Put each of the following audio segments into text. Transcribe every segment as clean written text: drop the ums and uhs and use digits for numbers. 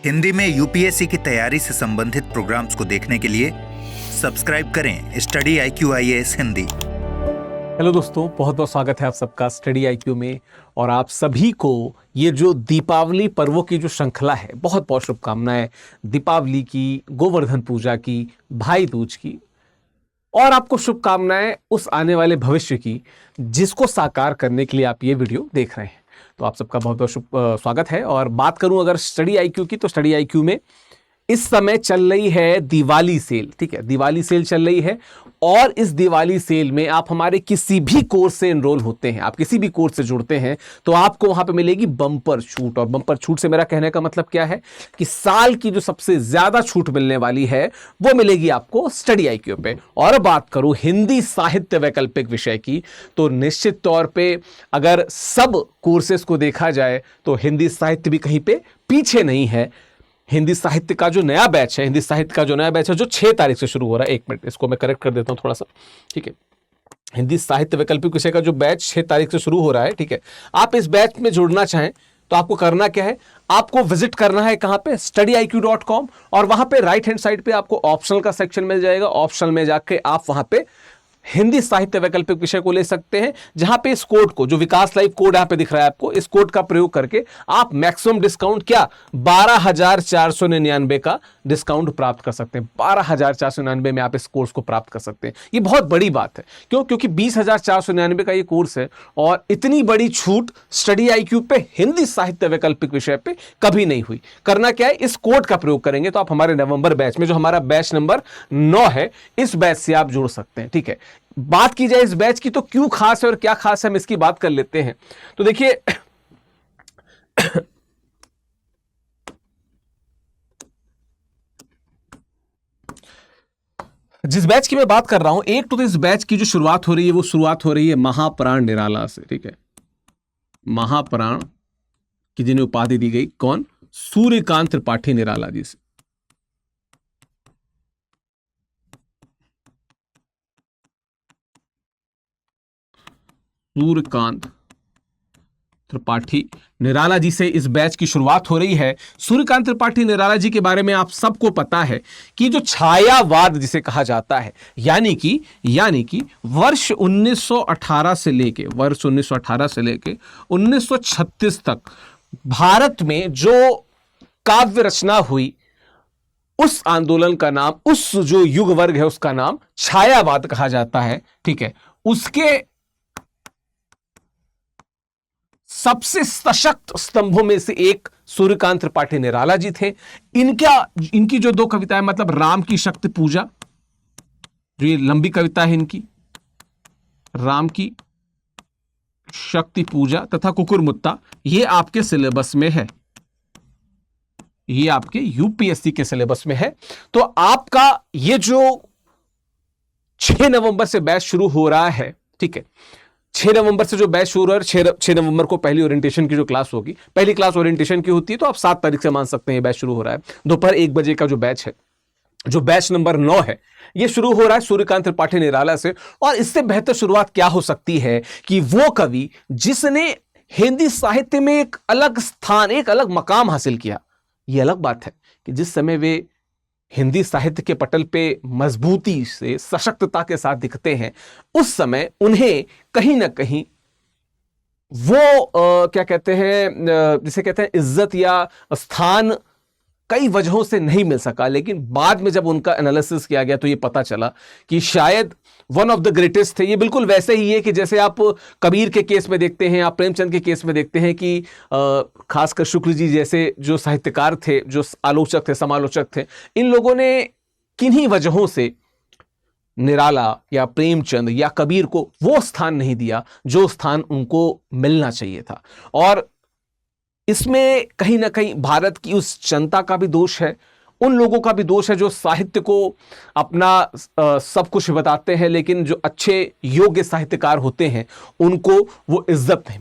हिंदी में यूपीएससी की तैयारी से संबंधित प्रोग्राम्स को देखने के लिए सब्सक्राइब करें study IQ IAS Hindi. Hello दोस्तों, बहुत बहुत स्वागत है आप सबका स्टडी IQ में। और आप सभी को ये जो दीपावली पर्वों की जो श्रृंखला है, बहुत बहुत शुभकामनाएं दीपावली की, गोवर्धन पूजा की, भाई दूज की, और आपको शुभकामनाएं उस आने वाले भविष्य की जिसको साकार करने के लिए आप ये वीडियो देख रहे हैं। तो आप सबका बहुत बहुत स्वागत है। और बात करूं अगर स्टडी IQ की, तो स्टडी IQ में इस समय चल रही है दिवाली सेल। ठीक है, दिवाली सेल चल रही है और इस दिवाली सेल में आप हमारे किसी भी कोर्स से एनरोल होते हैं, आप किसी भी कोर्स से जुड़ते हैं, तो आपको वहां पे मिलेगी बम्पर छूट। और बम्पर छूट से मेरा कहने का मतलब क्या है कि साल की जो सबसे ज्यादा छूट मिलने वाली है वो मिलेगी आपको स्टडी IQ पे। और बात करूं हिंदी साहित्य वैकल्पिक विषय की, तो निश्चित तौर पे अगर सब कोर्सेस को देखा जाए तो हिंदी साहित्य भी कहीं पे पीछे नहीं है। हिंदी साहित्य का जो नया बैच है, जो 6 तारीख से शुरू हो रहा है, 1 मिनट इसको मैं करेक्ट कर देता हूं थोड़ा सा। ठीक है, हिंदी साहित्य वैकल्पिक विषय का जो बैच 6 तारीख से शुरू हो रहा है, ठीक है, आप इस बैच में जुड़ना चाहें तो आपको करना क्या है, आपको विजिट करना है कहां पे, studiiq.com, और वहां पे राइट हैंड साइड पे आपको ऑप्शनल का सेक्शन मिल जाएगा। ऑप्शनल में जाके आप वहां पे हिंदी साहित्य वैकल्पिक विषय को ले सकते हैं, जहां पे इस कोड को, जो विकास लाइव कोड यहां पे दिख रहा है आपको, इस कोड का प्रयोग करके आप मैक्सिमम डिस्काउंट क्या 12,499 का डिस्काउंट प्राप्त कर सकते हैं। 12,499 में आप इस कोर्स को प्राप्त कर सकते हैं। ये बहुत बड़ी बात है। क्यों? क्योंकि 20,499 का ये कोर्स है और इतनी बड़ी छूट स्टडी IQ पे हिंदी साहित्य वैकल्पिक विषय पे कभी नहीं हुई। करना क्या है, इस कोड का प्रयोग करेंगे तो आप हमारे नवंबर बैच में, जो हमारा बैच नंबर 9 है, इस बैच से आप जुड़ सकते हैं। ठीक है, बात की जाए इस बैच की तो क्यों खास है और क्या खास है, हम इसकी बात कर लेते हैं। तो देखिए जिस बैच की मैं बात कर रहा हूं, एक तो इस बैच की जो शुरुआत हो रही है वो शुरुआत हो रही है महाप्राण निराला से। ठीक है, महाप्राण की जिन्हें उपाधि दी गई, कौन, सूर्यकांत त्रिपाठी निराला जी से। सूर्यकांत त्रिपाठी निराला जी से इस बैच की शुरुआत हो रही है। सूर्यकांत त्रिपाठी निराला जी के बारे में आप सबको पता है कि जो छायावाद जिसे कहा जाता है, यानी कि वर्ष 1918 से लेके 1936 तक भारत में जो काव्य रचना हुई, उस आंदोलन का नाम, उस जो युग वर्ग है उसका नाम छायावाद कहा जाता है। ठीक है, उसके सबसे सशक्त स्तंभों में से एक सूर्यकांत त्रिपाठी निराला जी थे। इनकी जो 2 कविताएं, मतलब राम की शक्ति पूजा, जो ये लंबी कविता है इनकी, राम की शक्ति पूजा तथा कुकुरमुत्ता, ये आपके सिलेबस में है, ये आपके यूपीएससी के सिलेबस में है। तो आपका ये जो 6 नवंबर से बैच शुरू हो रहा है, ठीक है, 6 नवंबर से जो बैच शुरू है, 6 नवंबर को पहली ओरिएंटेशन की जो क्लास होगी, पहली क्लास ओरिएंटेशन की होती है, तो आप 7 तारीख से मान सकते हैं बैच शुरू हो रहा है। दोपहर 1 बजे का जो बैच है, जो बैच नंबर 9 है, यह शुरू हो रहा है सूर्यकांत त्रिपाठी निराला से। और इससे बेहतर शुरुआत क्या हो सकती है कि वो कवि जिसने हिंदी साहित्य में एक अलग स्थान, एक अलग मकाम हासिल किया। यह अलग बात है कि जिस समय वे हिंदी साहित्य के पटल पे मजबूती से, सशक्तता के साथ दिखते हैं, उस समय उन्हें कहीं ना कहीं वो क्या कहते हैं, जिसे कहते हैं इज्जत या स्थान, कई वजहों से नहीं मिल सका। लेकिन बाद में जब उनका एनालिसिस किया गया तो ये पता चला कि शायद वन ऑफ द ग्रेटेस्ट थे। ये बिल्कुल वैसे ही है कि जैसे आप कबीर के केस में देखते हैं, आप प्रेमचंद के केस में देखते हैं कि खासकर शुक्ल जी जैसे जो साहित्यकार थे, जो आलोचक थे, समालोचक थे, इन लोगों ने किन्हीं वजहों से निराला या प्रेमचंद या कबीर को वो स्थान नहीं दिया जो स्थान उनको मिलना चाहिए था। और इसमें कहीं ना कहीं भारत की उस जनता का भी दोष है, उन लोगों का भी दोष है जो साहित्य को अपना सब कुछ बताते हैं, लेकिन जो अच्छे योग्य साहित्यकार होते हैं उनको वो इज्जत नहीं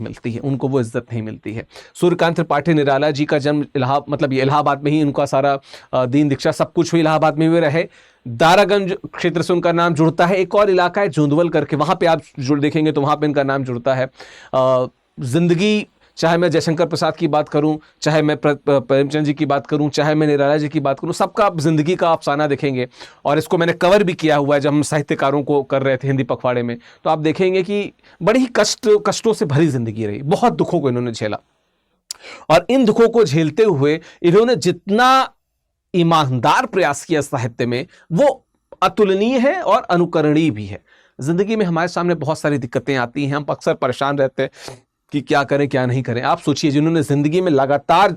मिलती है। सूर्यकांत त्रिपाठी निराला जी का जन्म इलाहाबाद में ही, उनका सारा दीन दीक्षा सब कुछ हुई इलाहाबाद में हुए रहे। दारागंज क्षेत्र से उनका नाम जुड़ता है। एक और इलाका है जोंधवल करके, वहां पे आप देखेंगे तो वहां पे इनका नाम जुड़ता है। जिंदगी चाहे मैं जयशंकर प्रसाद की बात करूं, चाहे मैं प्रेमचंद जी की बात करूं, चाहे मैं निराला जी की बात करूं, सबका आप जिंदगी का अफसाना देखेंगे। और इसको मैंने कवर भी किया हुआ है जब हम साहित्यकारों को कर रहे थे हिंदी पखवाड़े में, तो आप देखेंगे कि बड़ी ही कष्टों से भरी जिंदगी रही, बहुत दुखों को इन्होंने झेला। और इन दुखों को झेलते हुए इन्होंने जितना ईमानदार प्रयास किया साहित्य में, वो अतुलनीय है और अनुकरणीय भी है। जिंदगी में हमारे सामने बहुत सारी दिक्कतें आती हैं, हम अक्सर परेशान रहते हैं कि क्या करें क्या नहीं करें। आप सोचिए, जिन्होंने जिंदगी में लगातार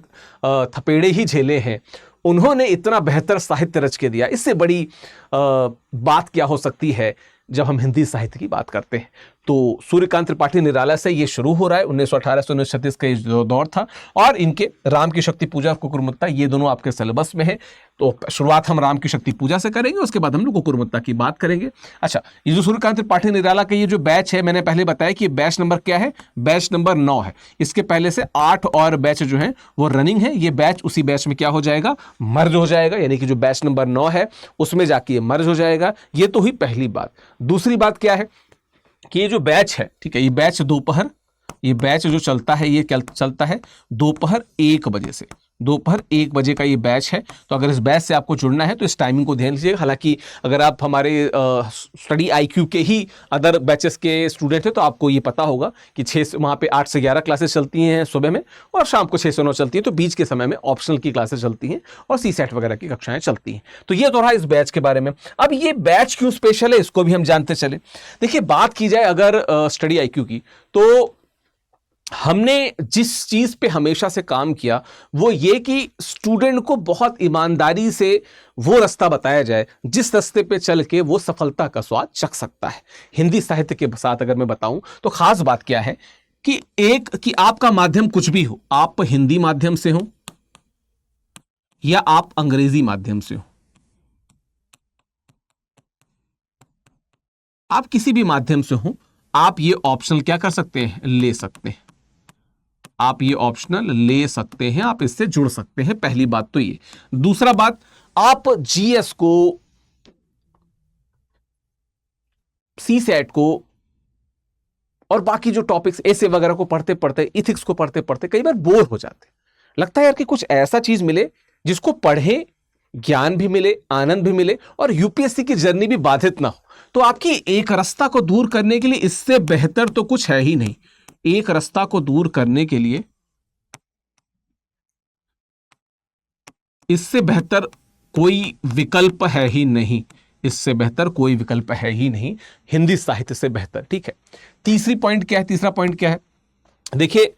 थपेड़े ही झेले हैं, उन्होंने इतना बेहतर साहित्य रच के दिया। इससे बड़ी बात क्या हो सकती है जब हम हिंदी साहित्य की बात करते हैं। तो सूर्यकांत त्रिपाठी निराला से ये शुरू हो रहा है। 1918 से 1936 का जो दौर था, और इनके राम की शक्ति पूजा, कुकुरमुत्ता, ये दोनों आपके सिलेबस में है। तो शुरुआत हम राम की शक्ति पूजा से करेंगे, उसके बाद हम लोग कुकुरमुत्ता की बात करेंगे। अच्छा, ये जो सूर्यकांत त्रिपाठी निराला का ये जो बैच है, मैंने पहले बताया कि बैच नंबर क्या है, बैच नंबर 9 है। इसके पहले से 8 और बैच जो है वो रनिंग है। ये बैच उसी बैच में क्या हो जाएगा, मर्ज हो जाएगा, यानी कि जो बैच नंबर 9 है उसमें जाके ये मर्ज हो जाएगा। ये तो हुई पहली बात। दूसरी बात क्या है कि ये जो बैच है, ठीक है, ये बैच दोपहर, ये बैच जो चलता है, ये चलता है दोपहर 1 बजे से। दोपहर 1 बजे का ये बैच है। तो अगर इस बैच से आपको जुड़ना है तो इस टाइमिंग को ध्यान लीजिएगा। हालांकि अगर आप हमारे स्टडी IQ के ही अदर बैचेस के स्टूडेंट हैं तो आपको ये पता होगा कि वहाँ पे 8 से 11 क्लासेस चलती हैं सुबह में, और शाम को 6 से 9 चलती है। तो बीच के समय में ऑप्शनल की क्लासेस चलती हैं और CSET वगैरह की कक्षाएं चलती हैं। तो ये तो रहा इस बैच के बारे में। अब ये बैच क्यों स्पेशल है, इसको भी हम जानते चले। देखिए, बात की जाए अगर स्टडी IQ की, तो हमने जिस चीज पे हमेशा से काम किया वो ये कि स्टूडेंट को बहुत ईमानदारी से वो रास्ता बताया जाए जिस रास्ते पे चल के वो सफलता का स्वाद चख सकता है। हिंदी साहित्य के साथ अगर मैं बताऊं तो खास बात क्या है कि आपका माध्यम कुछ भी हो, आप हिंदी माध्यम से हो या आप अंग्रेजी माध्यम से हो, आप किसी भी माध्यम से हो, आप ये ऑप्शनल क्या कर सकते हैं, ले सकते हैं। आप ये ऑप्शनल ले सकते हैं, आप इससे जुड़ सकते हैं। पहली बात तो ये। दूसरा बात, आप GS को, CSET को और बाकी जो टॉपिक्स ऐसे वगैरह को पढ़ते पढ़ते, इथिक्स को पढ़ते पढ़ते कई बार बोर हो जाते हैं। लगता है यार कि कुछ ऐसा चीज मिले जिसको पढ़े, ज्ञान भी मिले, आनंद भी मिले और UPSC की जर्नी भी बाधित ना हो। तो आपकी एक रास्ता को दूर करने के लिए इससे बेहतर तो कुछ है ही नहीं। एक रास्ता को दूर करने के लिए इससे बेहतर कोई विकल्प है ही नहीं। इससे बेहतर कोई विकल्प है ही नहीं, हिंदी साहित्य से बेहतर। ठीक है। तीसरा पॉइंट क्या है, देखिए,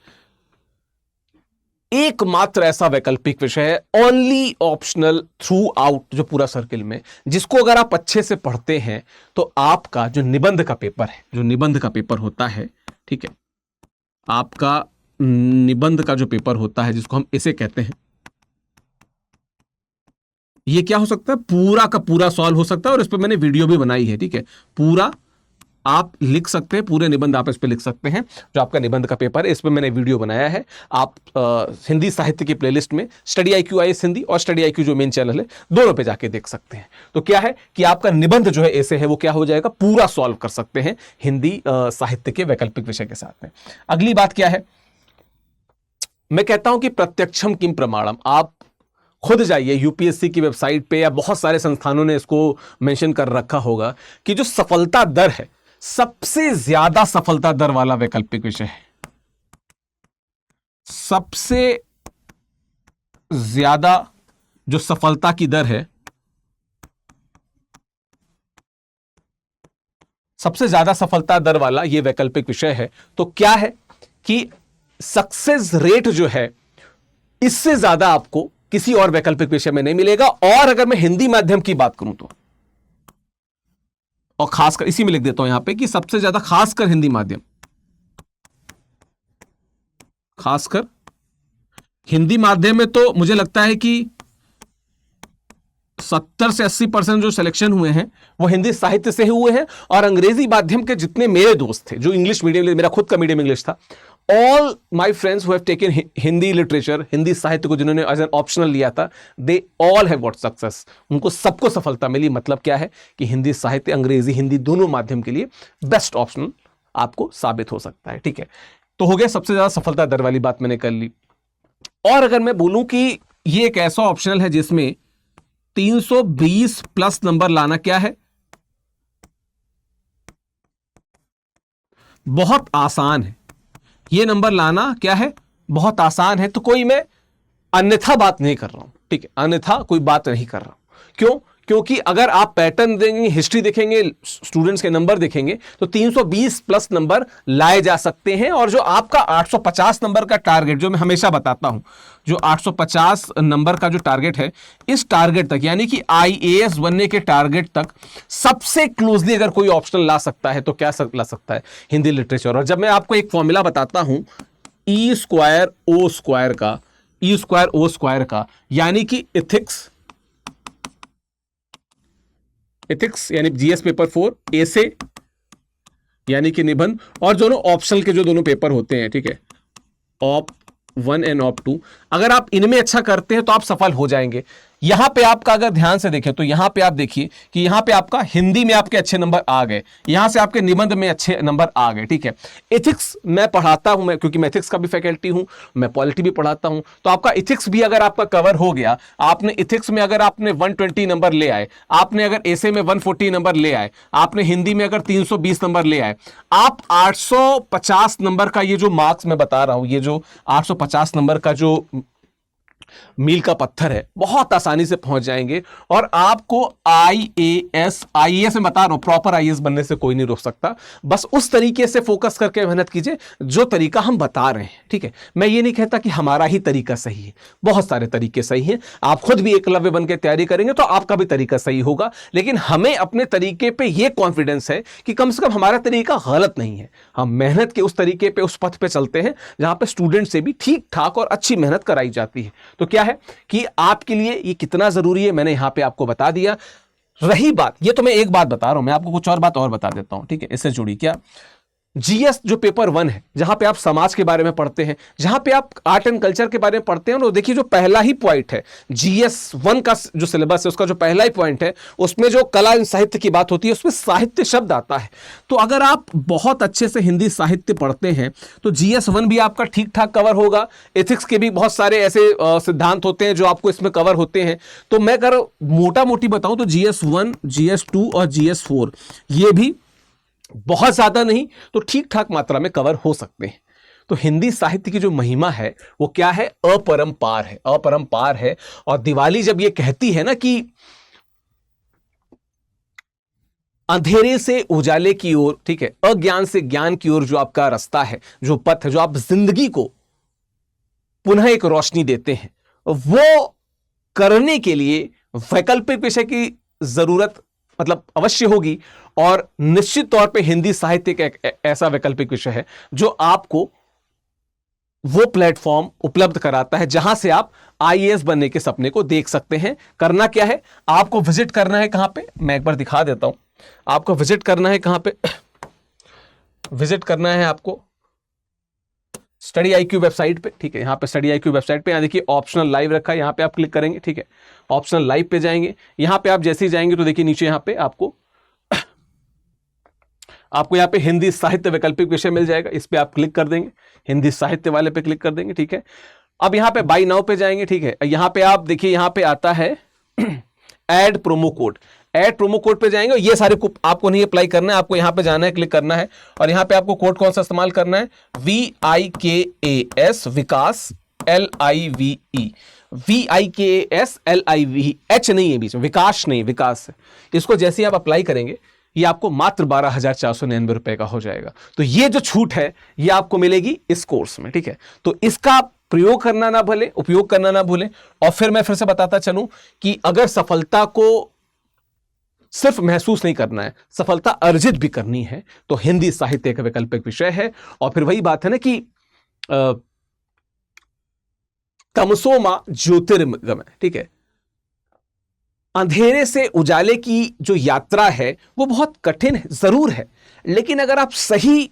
एकमात्र ऐसा वैकल्पिक विषय है, ओनली ऑप्शनल थ्रू आउट, जो पूरा सर्किल में, जिसको अगर आप अच्छे से पढ़ते हैं तो आपका जो निबंध का पेपर है, जो निबंध का पेपर होता है, ठीक है, आपका निबंध का जो पेपर होता है जिसको हम इसे कहते हैं, ये क्या हो सकता है, पूरा का पूरा सॉल्व हो सकता है। और इस पर मैंने वीडियो भी बनाई है। ठीक है, पूरा आप लिख सकते हैं, पूरे निबंध आप इस पे लिख सकते हैं। जो आपका निबंध का पेपर है, इस पे मैंने वीडियो बनाया है। आप हिंदी साहित्य की प्लेलिस्ट में स्टडी IQ IAS हिंदी और स्टडी IQ जो मेन चैनल है, दोनों पे जाके देख सकते हैं। तो क्या है कि आपका निबंध जो है ऐसे है, वो क्या हो जाएगा, पूरा सॉल्व कर सकते हैं हिंदी साहित्य के वैकल्पिक विषय के साथ में। अगली बात क्या है, मैं कहता हूं कि प्रत्यक्षम किम प्रमाणम। आप खुद जाइए UPSC की वेबसाइट पे, या बहुत सारे संस्थानों ने इसको मेंशन कर रखा होगा कि जो सफलता दर है, सबसे ज्यादा सफलता दर वाला वैकल्पिक विषय है, सबसे ज्यादा जो सफलता की दर है, सबसे ज्यादा सफलता दर वाला यह वैकल्पिक विषय है। तो क्या है कि सक्सेस रेट जो है, इससे ज्यादा आपको किसी और वैकल्पिक विषय में नहीं मिलेगा। और अगर मैं हिंदी माध्यम की बात करूं तो, और खासकर इसी में लिख देता हूं यहां पे कि सबसे ज्यादा खासकर हिंदी माध्यम, खासकर हिंदी माध्यम में तो मुझे लगता है कि 70 से 80% जो सिलेक्शन हुए हैं वो हिंदी साहित्य से ही हुए हैं। और अंग्रेजी माध्यम के जितने मेरे दोस्त थे जो इंग्लिश मीडियम, मेरा खुद का मीडियम इंग्लिश था, all my friends who have taken Hindi literature, Hindi साहित्य को जिन्होंने एज एन ऑप्शनल लिया था, they all have got success. उनको सबको सफलता मिली। मतलब क्या है कि हिंदी साहित्य, अंग्रेजी हिंदी दोनों माध्यम के लिए बेस्ट ऑप्शनल आपको साबित हो सकता है। ठीक है, तो हो गया, सबसे ज्यादा सफलता दर वाली बात मैंने कर ली। और अगर मैं बोलूं कि ये एक ऐसा ऑप्शनल है जिसमें 320 प्लस नंबर लाना क्या है, बहुत आसान है। ये नंबर लाना क्या है, बहुत आसान है। तो कोई मैं अन्यथा बात नहीं कर रहा हूं, ठीक है, अन्यथा कोई बात नहीं कर रहा हूं। क्यों? क्योंकि अगर आप पैटर्न देंगे, हिस्ट्री देखेंगे, स्टूडेंट्स के नंबर देखेंगे, तो 320 प्लस नंबर लाए जा सकते हैं। और जो आपका 850 नंबर का टारगेट, जो मैं हमेशा बताता हूं, जो 850 नंबर का जो टारगेट है, इस टारगेट तक, यानी कि आईएएस बनने के टारगेट तक सबसे क्लोजली अगर कोई ऑप्शनल ला सकता है तो क्या ला सकता है, हिंदी लिटरेचर। और जब मैं आपको एक फॉर्मूला बताता हूं ई स्क्वायर ओ स्क्वायर का, ई स्क्वायर ओ स्क्वायर का, यानी कि इथिक्स यानी जीएस पेपर 4, ऐसे यानी कि निबंध, और दोनों ऑप्शनल के जो दोनों पेपर होते हैं, ठीक है, ऑप 1 एंड ऑप 2, अगर आप इनमें अच्छा करते हैं तो आप सफल हो जाएंगे। यहां पे आपका अगर ध्यान से देखें तो यहां पे आप देखिए कि यहां पे आपका हिंदी में आपके अच्छे नंबर आ गए, यहां से आपके निबंध में अच्छे नंबर आ गए, ठीक है। एथिक्स मैं पढ़ाता हूं, मैं क्योंकि मैं एथिक्स का भी फैकल्टी हूं, मैं पॉलिटी भी पढ़ाता हूं, तो आपका एथिक्स भी अगर आपका कवर हो गया, आपने एथिक्स में अगर आपने 120 नंबर ले आए, आपने अगर ऐसे में 140 नंबर ले आए, आपने हिंदी में अगर 320 नंबर ले आए, आप 850 नंबर का ये जो मार्क्स मैं बता रहा हूं, ये जो 850 नंबर का जो मील का पत्थर है, बहुत आसानी से पहुंच जाएंगे। और आपको आईएएस में बता रहा हूं, प्रॉपर आईएएस बनने से कोई नहीं रोक सकता। बस उस तरीके से फोकस करके मेहनत कीजिए जो तरीका हम बता रहे हैं, ठीक है। मैं ये नहीं कहता कि हमारा ही तरीका सही है, बहुत सारे तरीके सही हैं। आप खुद भी एकलव्य बन के तैयारी करेंगे तो आपका भी तरीका सही होगा, लेकिन हमें अपने तरीके पे यह कॉन्फिडेंस है कि कम से कम हमारा तरीका गलत नहीं है। हम मेहनत के उस तरीके पे, उस पथ पे चलते हैं जहां पे स्टूडेंट से भी ठीक ठाक और अच्छी मेहनत कराई जाती है। तो क्या है कि आपके लिए ये कितना जरूरी है, मैंने यहां पे आपको बता दिया। रही बात, ये तो मैं एक बात बता रहा हूं, मैं आपको कुछ और बात और बता देता हूं, ठीक है, इससे जुड़ी। क्या जीएस जो पेपर 1 है, जहां पे आप समाज के बारे में पढ़ते हैं, जहां पे आप आर्ट एंड कल्चर के बारे में पढ़ते हैं, तो देखिए जो पहला ही पॉइंट है जीएस 1 का जो सिलेबस है, उसका जो पहला ही पॉइंट है, उसमें जो कला एवं साहित्य की बात होती है, उसमें साहित्य शब्द आता है। तो अगर आप बहुत अच्छे से हिंदी साहित्य पढ़ते हैं तो जीएस 1 भी आपका ठीक ठाक कवर होगा। एथिक्स के भी बहुत सारे ऐसे सिद्धांत होते हैं जो आपको इसमें कवर होते हैं। तो मैं अगर मोटा मोटी बताऊं तो जीएस 1, जीएस 2 और जीएस 4 ये भी बहुत ज्यादा नहीं तो ठीक ठाक मात्रा में कवर हो सकते हैं। तो हिंदी साहित्य की जो महिमा है वो क्या है, अपरंपार है, अपरंपार है। और दिवाली जब ये कहती है ना कि अंधेरे से उजाले की ओर, ठीक है, अज्ञान से ज्ञान की ओर जो आपका रास्ता है, जो पथ है, जो आप जिंदगी को पुनः एक रोशनी देते हैं, वो करने के लिए वैकल्पिक विषय की जरूरत मतलब अवश्य होगी। और निश्चित तौर पे हिंदी साहित्य एक ऐसा वैकल्पिक विषय है जो आपको वो प्लेटफॉर्म उपलब्ध कराता है जहां से आप आईएएस बनने के सपने को देख सकते हैं। करना क्या है, आपको विजिट करना है कहां पे, मैं एक बार दिखा देता हूं। आपको विजिट करना है कहां पे, विजिट करना है आपको स्टडी आईक्यू वेबसाइट पे, ठीक है। यहां पे स्टडी आईक्यू वेबसाइट पे, यहां देखिए ऑप्शनल लाइव रखा है, यहां पे आप क्लिक करेंगे, ठीक है। ऑप्शनल लाइव पे जाएंगे, यहां पे आप जैसे ही जाएंगे तो देखिए नीचे यहां पे आपको यहां पे हिंदी साहित्य वैकल्पिक विषय मिल जाएगा, इस पे आप क्लिक कर देंगे, हिंदी साहित्य वाले पे क्लिक कर देंगे, ठीक है। अब यहां पे बाय नाउ पे जाएंगे, ठीक है। यहां पे आप देखिए यहां पे आता है add promo code, add promo code पे जाएंगे। ये सारे आपको नहीं अप्लाई करना है, आपको यहां पे जाना है, क्लिक करना है, और यहां पे आपको कोड कौन सा इस्तेमाल करना है, VIKAS विकास LIVE, VIKAS LIVE, H नहीं है बीच में, विकास नहीं, विकास है। इसको जैसे ही आप अप्लाई करेंगे ये आपको मात्र 12,499 रुपए का हो जाएगा। तो ये जो छूट है ये आपको मिलेगी इस कोर्स में, ठीक है। तो इसका प्रयोग करना ना भूलें, उपयोग करना ना भूलें। और फिर मैं फिर से बताता चलूं कि अगर सफलता को सिर्फ महसूस नहीं करना है, सफलता अर्जित भी करनी है, तो हिंदी साहित्य का वैकल्पिक विषय है। और फिर वही बात है ना कि तमसो मा ज्योतिर्गमय, ठीक है। अंधेरे से उजाले की जो यात्रा है वो बहुत कठिन है, जरूर है, लेकिन अगर आप सही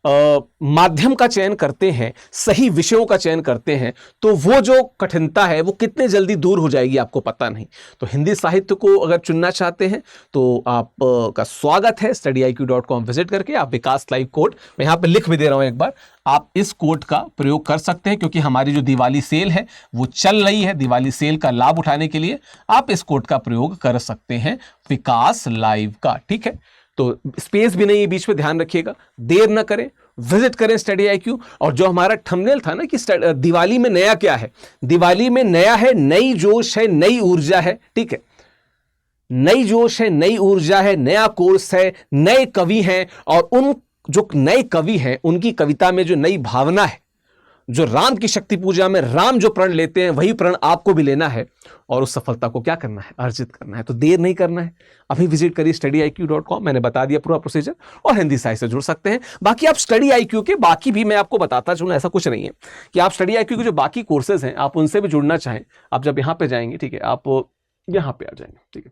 माध्यम का चयन करते हैं, सही विषयों का चयन करते हैं, तो वो जो कठिनता है वो कितने जल्दी दूर हो जाएगी आपको पता नहीं। तो हिंदी साहित्य को अगर चुनना चाहते हैं तो आप का स्वागत है studiiq.com विजिट करके। आप विकास लाइव कोड मैं यहाँ पे लिख भी दे रहा हूँ एक बार, आप इस कोड का प्रयोग कर सकते हैं, क्योंकि हमारी जो दिवाली सेल है वो चल रही है। दिवाली सेल का लाभ उठाने के लिए आप इस कोड का प्रयोग कर सकते हैं, विकास लाइव का। ठीक है, तो स्पेस भी नहीं है बीच में, ध्यान रखिएगा। देर ना करें, विजिट करें StudyIQ। और जो हमारा थंबनेल था ना कि दिवाली में नया क्या है, दिवाली में नया है नई जोश है, नई ऊर्जा है। ठीक है, नई जोश है, नई ऊर्जा है, नया कोर्स है, नए कवि हैं, और उन जो नए कवि हैं उनकी कविता में जो नई भावना है, जो राम की शक्ति पूजा में राम जो प्रण लेते हैं वही प्रण आपको भी लेना है, और उस सफलता को क्या करना है, अर्जित करना है। तो देर नहीं करना है, अभी विजिट करिए studiiq.com। मैंने बता दिया पूरा प्रोसीजर, और हिंदी साहित्य से जुड़ सकते हैं। बाकी आप StudyIQ के बाकी भी मैं आपको बताता चलूं, ऐसा कुछ नहीं है कि आप StudyIQ के जो बाकी कोर्सेज हैं आप उनसे भी जुड़ना चाहें। आप जब यहाँ पे जाएंगे, ठीक है, आप यहाँ पे आ जाएंगे, ठीक है,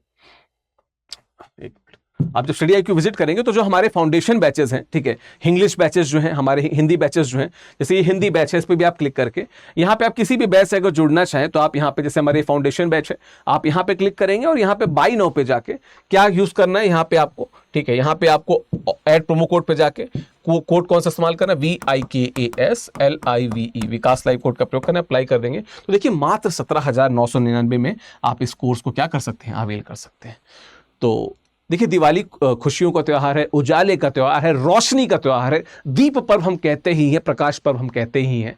एक मिनट। आप जब StudyIQ विजिट करेंगे तो जो हमारे फाउंडेशन बैचेस हैं, ठीक है, इंग्लिश बैचेस जो हैं, हमारे हिंदी बैचेस जो हैं, जैसे ये हिंदी बैच है, इस पर भी आप क्लिक करके यहाँ पे आप किसी भी बैच से अगर जुड़ना चाहें तो आप यहाँ पे, जैसे हमारे फाउंडेशन बैच है, आप यहाँ पे क्लिक करेंगे और यहाँ पे बाई नाउ पे जाके क्या यूज करना है यहाँ पे आपको, ठीक है, यहाँ पे आपको ऐड प्रोमो कोड पे जाके कोड कौन सा इस्तेमाल करना है, VIKASLIVE, विकास लाइव कोड का प्रयोग करना, अप्लाई कर देंगे तो देखिए मात्र 17,999 में आप इस कोर्स को क्या कर सकते हैं, अवेल कर सकते हैं। तो देखिए दिवाली खुशियों का त्योहार है, उजाले का त्योहार है, रोशनी का त्योहार है, दीप पर्व हम कहते ही हैं, प्रकाश पर्व हम कहते ही हैं।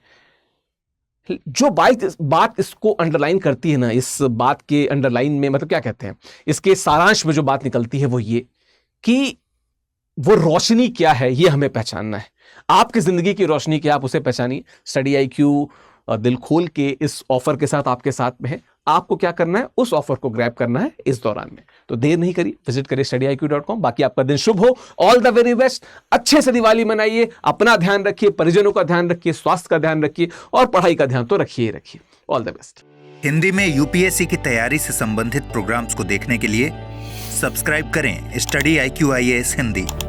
जो बात इसको अंडरलाइन करती है ना, इस बात के अंडरलाइन में मतलब क्या कहते हैं, इसके सारांश में जो बात निकलती है वो ये कि वो रोशनी क्या है ये हमें पहचानना है। आपकी जिंदगी की रोशनी क्या, आप उसे पहचानिए। StudyIQ दिल खोल के इस ऑफर के साथ आपके साथ में है। आपको क्या करना है, उस ऑफर को ग्रैब करना है इस दौरान में। तो देर नहीं करिए, विजिट करिए studyIQ.com। बाकी आपका दिन शुभ हो, ऑल द वेरी बेस्ट। अच्छे से दिवाली मनाइए, अपना ध्यान रखिए, परिजनों का ध्यान रखिए, स्वास्थ्य का ध्यान रखिए, और पढ़ाई का ध्यान तो रखिए ही रखिए। All the best. हिंदी में UPSC की तैयारी से संबंधित प्रोग्राम्स को देखने के लिए सब्सक्राइब करें StudyIQ IAS हिंदी।